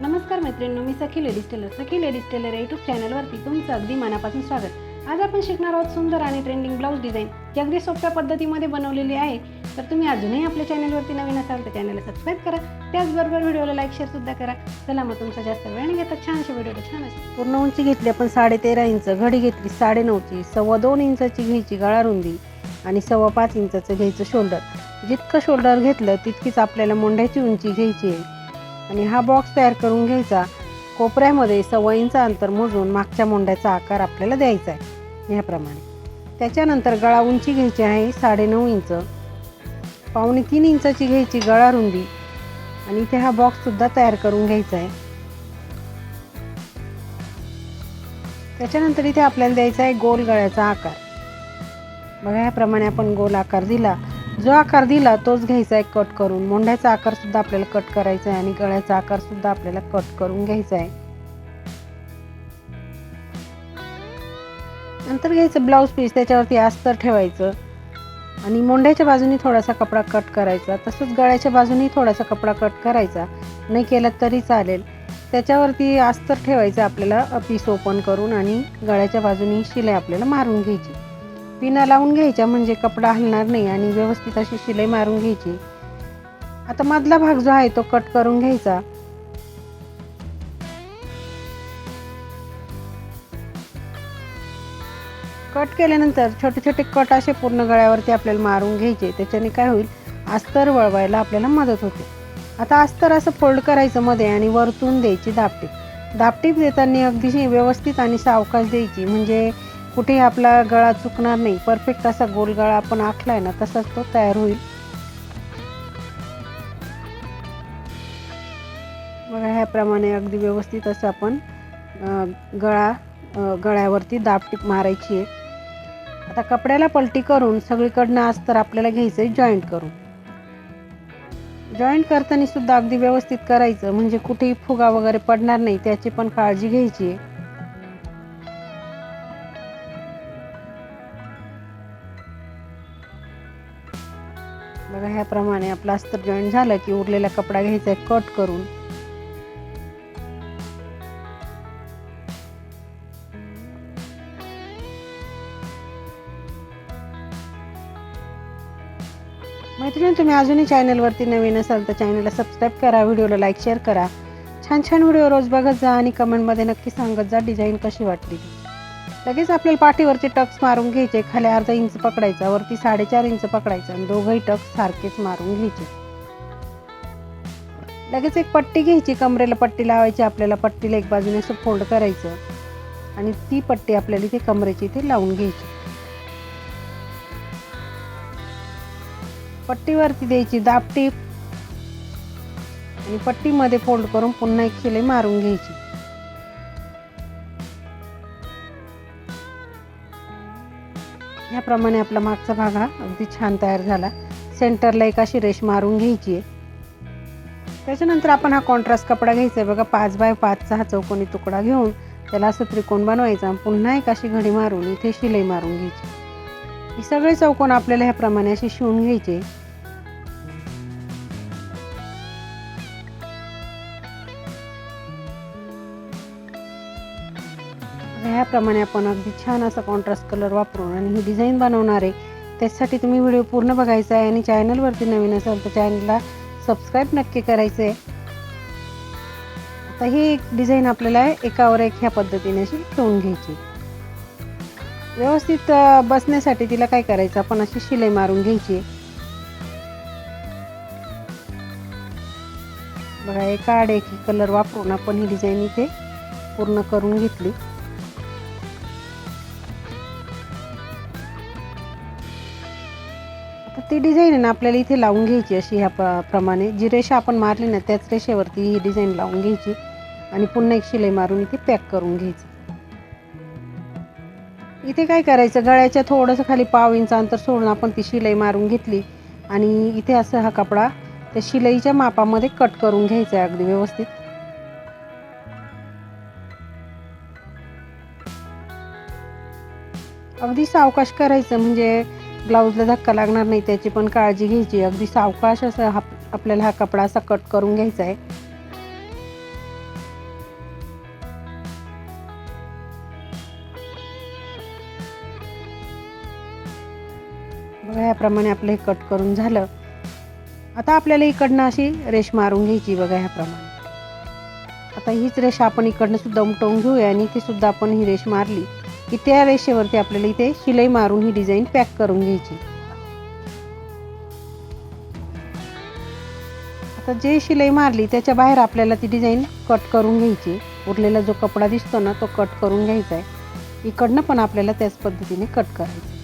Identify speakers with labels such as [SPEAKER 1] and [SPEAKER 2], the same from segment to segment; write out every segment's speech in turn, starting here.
[SPEAKER 1] नमस्कार मैत्रिणींनो, मी सखी ladies tailor YouTube चॅनलवरती तुमचं अगदी मनापासून स्वागत। आज आपण शिकणार आहोत सुंदर आणि ट्रेंडिंग ब्लाऊज डिझाईन, जी अगदी सोप्या पद्धतीमध्ये बनवलेली आहे। तर तुम्ही अजूनही आपल्या चॅनलवरती नवीन असाल तर चॅनलला सबस्क्राईब करा, त्याचबरोबर व्हिडिओला लाईक शेअर सुद्धा करा। चला मग तुमचा जास्त वेळ न घेता छानशा व्हिडिओला छान असेल। पूर्ण उंची घेतली आपण 13.5 इंच, घडी घेतली 9.5ची, 2.25 इंचाची घ्यायची गळा रुंदी आणि 5.25 इंचाचं घ्यायचं शोल्डर। जितकं शोल्डर घेतलं तितकीच आपल्याला मोंढ्याची उंची घ्यायची आहे आणि हा बॉक्स तयार करून घ्यायचा। कोपऱ्यामध्ये 1.25 इंच अंतर मोजून मागच्या मोंढ्याचा आकार आपल्याला द्यायचा आहे याप्रमाणे। त्याच्यानंतर गळा उंची घ्यायची आहे 9.5 इंच, 2.25 इंचाची घ्यायची गळा रुंदी आणि इथे हा बॉक्स सुद्धा तयार करून घ्यायचा आहे। त्याच्यानंतर इथे आपल्याला द्यायचा आहे गोल गळ्याचा आकार। बघा याप्रमाणे आपण गोल आकार दिला, जो आकार दिला तोच घ्यायचा आहे कट करून। मोंढ्याचा आकार सुद्धा आपल्याला कट करायचा आहे आणि गळ्याचा आकार सुद्धा आपल्याला कट करून घ्यायचा आहे। नंतर घ्यायचं ब्लाऊज पीस, त्याच्यावरती अस्तर ठेवायचं आणि मोंढ्याच्या बाजूनी थोडासा कपडा कट करायचा, तसंच गळ्याच्या बाजूनी थोडासा कपडा कट करायचा, नाही केला तरी चालेल। त्याच्यावरती अस्तर ठेवायचं आपल्याला पीस ओपन करून आणि गळ्याच्या बाजूनी शिलाई आपल्याला मारून घ्यायची। पिना लावून घ्यायच्या म्हणजे कपडा हलणार नाही आणि व्यवस्थित अशी शिलाई मारून घ्यायची। आता मधला भाग जो आहे तो कट करून घ्यायचा। कट केल्यानंतर छोटे छोटे कट असे पूर्ण गळ्यावरती आपल्याला मारून घ्यायचे। त्याच्याने काय होईल, अस्तर वळवायला आपल्याला मदत होते। आता अस्तर असं फोल्ड करायचं मध्ये आणि वरतून द्यायची दाबटीप। दाबटीप देताना अगदी व्यवस्थित आणि सावकाश द्यायची, म्हणजे कुठे आपला गळा चुकणार नाही। परफेक्ट असा गोल गळा आपण आखलाय ना तसाच तो तयार होईल। बघा ह्याप्रमाणे अगदी व्यवस्थित असं आपण गळ्यावरती दाबटीप मारायची आहे। आता कपड्याला पलटी करून सगळीकडनं अस्तर आपल्याला घ्यायचंय जॉईंट करून। जॉईंट करताना सुद्धा अगदी व्यवस्थित करायचं, म्हणजे कुठेही फुगा वगैरे पडणार नाही, त्याची पण काळजी घ्यायची आहे। बघा ह्याप्रमाणे आपलं अस्तर जॉईंट झालं की उरलेला कपडा घ्यायचा आहे कट करून। मैत्रिणी, तुम्ही अजूनही चॅनलवरती नवीन असाल तर चॅनलला सबस्क्राईब करा, व्हिडिओला लाईक शेअर करा। छान छान व्हिडिओ रोज बघत जा आणि कमेंटमध्ये नक्की सांगत जा डिझाईन कशी वाटली। लगेच आपल्याला पाठीवरचे टक्स मारून घ्यायचे। खाली अर्धा इंच पकडायचा, वरती 4.5 इंच पकडायचा आणि दोघंही टक्स सारखेच मारून घ्यायचे। लगेच एक पट्टी घ्यायची, कमरेला पट्टी लावायची आपल्याला। पट्टीला एक बाजूने असं फोल्ड करायचं आणि ती पट्टी आपल्याला इथे कमरेची इथे लावून घ्यायची। पट्टीवरती द्यायची दाबटीप आणि पट्टीमध्ये फोल्ड करून पुन्हा एक शिलाई मारून घ्यायची। याप्रमाणे आपला मागचा भाग हा अगदी छान तयार झाला। सेंटरला एक अशी रेष मारून घ्यायची आहे। त्याच्यानंतर आपण हा कॉन्ट्रास्ट कपडा घ्यायचा आहे। बघा 5x5चा हा चौकोनी तुकडा घेऊन त्याला असं त्रिकोण बनवायचा, पुन्हा एक अशी घडी मारून इथे शिलाई मारून घ्यायची। हे सगळे चौकोन आपल्याला ह्याप्रमाणे असे शिवून घ्यायचे। ह्याप्रमाणे आपण अगदी छान असा कॉन्ट्रास्ट कलर वापरून आणि ही डिझाईन बनवणार आहे। त्यासाठी तुम्ही व्हिडिओ पूर्ण बघायचा आहे आणि चॅनलवरती नवीन असाल तर चॅनलला सबस्क्राईब नक्की करायचं आहे। आता ही डिझाईन आपल्याला एकावर एक ह्या पद्धतीने अशी ठेवून घ्यायची। व्यवस्थित बसण्यासाठी तिला काय करायचं, आपण अशी शिलाई मारून घ्यायची। बघा एका आड एक कलर वापरून आपण ही डिझाईन इथे पूर्ण करून घेतली। ती डिझाईन आहे ना आपल्याला इथे लावून घ्यायची अशी ह्या प्रमाणे। जी रेषा आपण मारली ना त्याच रेषेवरती ही डिझाईन लावून घ्यायची आणि पुन्हा एक शिलाई मारून इथे पॅक करून घ्यायचं। इथे काय करायचं, गळ्याच्या थोडंसं खाली 1/2 इंच अंतर सोडून आपण ती शिलाई मारून घेतली आणि इथे असं हा कपडा त्या शिलाईच्या मापामध्ये कट करून घ्यायचा आहे अगदी व्यवस्थित। अगदी सावकाश करायचं, म्हणजे ब्लाऊजला धक्का लागणार नाही त्याची पण काळजी घ्यायची। अगदी सावकाश असं आपल्याला हा कपडा असा कट करून घ्यायचा आहे। बघा याप्रमाणे आपलं हे कट करून झालं. आता आपल्याला इकडनं अशी रेष मारून घ्यायची बघा ह्याप्रमाणे. आता हीच रेष आपण इकडनं सुद्धा उमटवून घेऊया आणि इथे सुद्धा आपण ही रेष मारली की त्या रेषेवरती आपल्याला इथे शिलाई मारून ही डिझाईन पॅक करून घ्यायची. आता जे शिलाई मारली त्याच्या बाहेर आपल्याला ती डिझाईन कट करून घ्यायची. उरलेला जो कपडा दिसतो ना तो कट करून घ्यायचा आहे. इकडनं पण आपल्याला त्याच पद्धतीने कट करायचं.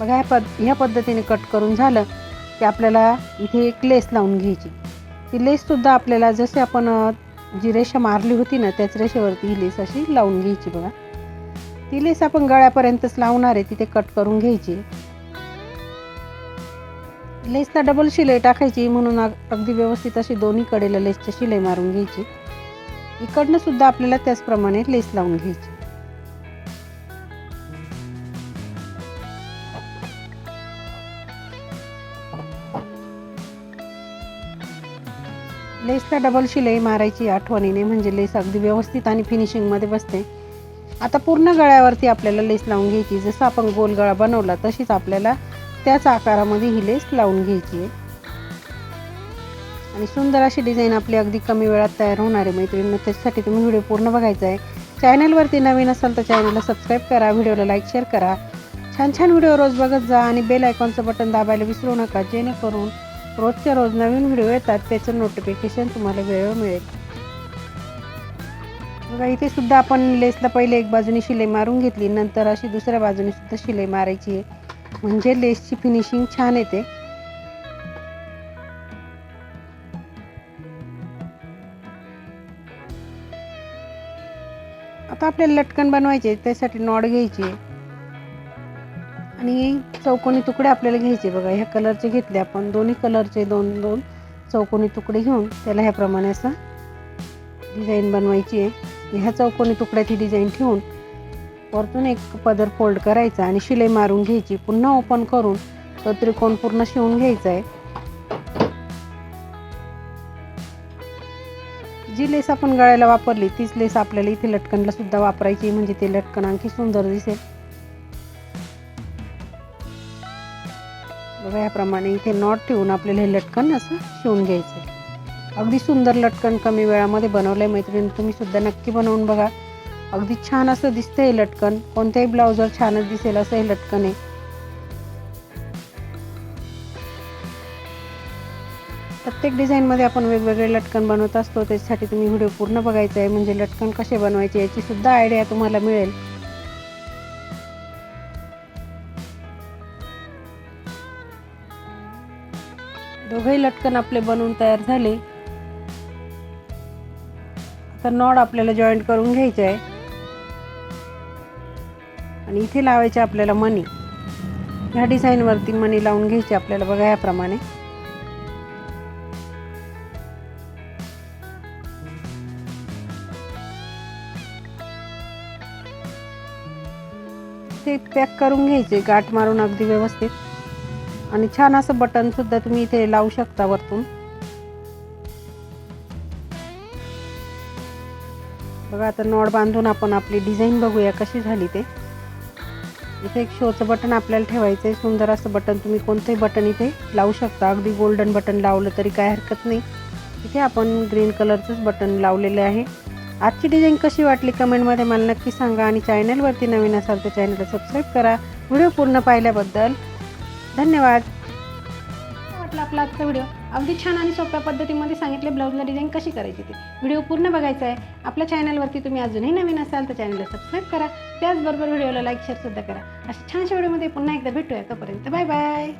[SPEAKER 1] बघा ह्या पद्धतीने कट करून झालं की आपल्याला इथे एक लेस लावून घ्यायची. ती लेससुद्धा आपल्याला जसे आपण जी रेषा मारली होती ना त्याच रेषेवरती ही लेस अशी लावून घ्यायची. बघा ती लेस आपण गळ्यापर्यंतच लावणार आहे, तिथे कट करून घ्यायची. लेसला डबल शिलाई टाकायची म्हणून अगदी व्यवस्थित अशी दोन्ही कडेला लेसची शिलाई मारून घ्यायची. इकडनं सुद्धा आपल्याला त्याचप्रमाणे लेस लावून घ्यायची. लेसला डबल शिलाई मारायची आठवणीने, म्हणजे लेस अगदी व्यवस्थित आणि फिनिशिंगमध्ये बसते. आता पूर्ण गळ्यावरती आपल्याला लेस लावून घ्यायची. जसं आपण गोल गळा बनवला तशीच आपल्याला त्याच आकारामध्ये ही लेस लावून घ्यायची आहे. आणि सुंदर अशी डिझाईन आपली अगदी कमी वेळात तयार होणार आहे मैत्रिणींनो. त्याच्यासाठी तुम्ही व्हिडिओ पूर्ण बघायचा आहे. चॅनलवरती नवीन असाल तर चॅनलला सबस्क्राईब करा, व्हिडिओला लाईक शेअर करा. छान छान व्हिडिओ रोज बघत जा आणि बेल आयकॉनचं बटन दाबायला विसरू नका, जेणेकरून रोजच्या रोज नवीन व्हिडिओ येतात त्याचं नोटिफिकेशन तुम्हाला वेळेवर मिळेल. बघा इथे सुद्धा आपण लेसला पहिले एक बाजूने शिलाई मारून घेतली, नंतर अशी दुसऱ्या बाजूने सुद्धा शिलाई मारायची आहे, म्हणजे लेसची फिनिशिंग छान येते. आता आपल्याला लटकन बनवायचे, त्यासाठी नॉट घ्यायची आणि चौकोनी तुकडे आपल्याला घ्यायचे. बघा ह्या कलरचे घेतले आपण, दोन्ही कलरचे दोन दोन चौकोनी तुकडे घेऊन त्याला ह्याप्रमाणे असं डिझाईन बनवायची आहे. ह्या चौकोनी तुकड्यात ही डिझाईन ठेवून वरतून एक पदर फोल्ड करायचा आणि शिलाई मारून घ्यायची. पुन्हा ओपन करून तो त्रिकोण पूर्ण शिवून घ्यायचा आहे. जी लेस आपण गळ्याला वापरली तीच लेस आपल्याला इथे लटकनला सुद्धा वापरायची, म्हणजे ते लटकन आणखी सुंदर दिसेल. बघा याप्रमाणे इथे नॉट ठेवून आपल्याला हे लटकन असं शिवून घ्यायचं आहे. अगदी सुंदर लटकन कमी वेळामध्ये बनवलंय मैत्रिणी, तुम्ही सुद्धा नक्की बनवून बघा. अगदी छान असं दिसतंय हे लटकन, कोणत्याही ब्लाउजवर छानच दिसेल असं हे लटकन आहे. प्रत्येक डिझाईनमध्ये आपण वेगवेगळे लटकन बनवत असतो, त्याच्यासाठी तुम्ही व्हिडिओ पूर्ण बघायचा आहे, म्हणजे लटकन कसे बनवायचे याची सुद्धा आयडिया तुम्हाला मिळेल. दोघेही लटकन आपले बनवून तयार झाले. आता नॉट आपल्याला जॉईंट करून घ्यायचे आहे आणि इथे लावायचे आपल्याला मणी. ह्या डिझाईनवरती मणी लावून घ्यायचे आपल्याला. बघा याप्रमाणे ते पॅक करून घ्यायचे गाठ मारून अगदी व्यवस्थित. आणि छान असं बटन सुद्धा तुम्ही इथे लावू शकता वरतून. बघा आता नॉट बांधून आपण आपली डिझाईन बघूया कशी झाली ते. इथे एक शोचं बटन आपल्याला ठेवायचं आहे. सुंदर असं बटन, तुम्ही कोणतंही बटन इथे लावू शकता. अगदी गोल्डन बटन लावलं तरी काय हरकत नाही. इथे आपण ग्रीन कलरचंच बटन लावलेलं आहे. आजची डिझाईन कशी वाटली कमेंटमध्ये मला नक्की सांगा आणि चॅनलवरती नवीन असाल तर चॅनलला सबस्क्राईब करा. व्हिडिओ पूर्ण पाहिल्याबद्दल धन्यवाद. वाटला आपला आजचा व्हिडिओ. अगदी छान आणि सोप्या पद्धतीमध्ये सांगितले ब्लाऊजला डिझाईन कशी करायची ते. व्हिडिओ पूर्ण बघायचा आहे. आपल्या चॅनलवरती तुम्ही अजूनही नवीन असाल तर चॅनलला सबस्क्राईब करा. त्याचबरोबर व्हिडिओला लाईक शेअर सुद्धा करा. अशा छानशा व्हिडिओमध्ये पुन्हा एकदा भेटूया. तोपर्यंत बाय बाय.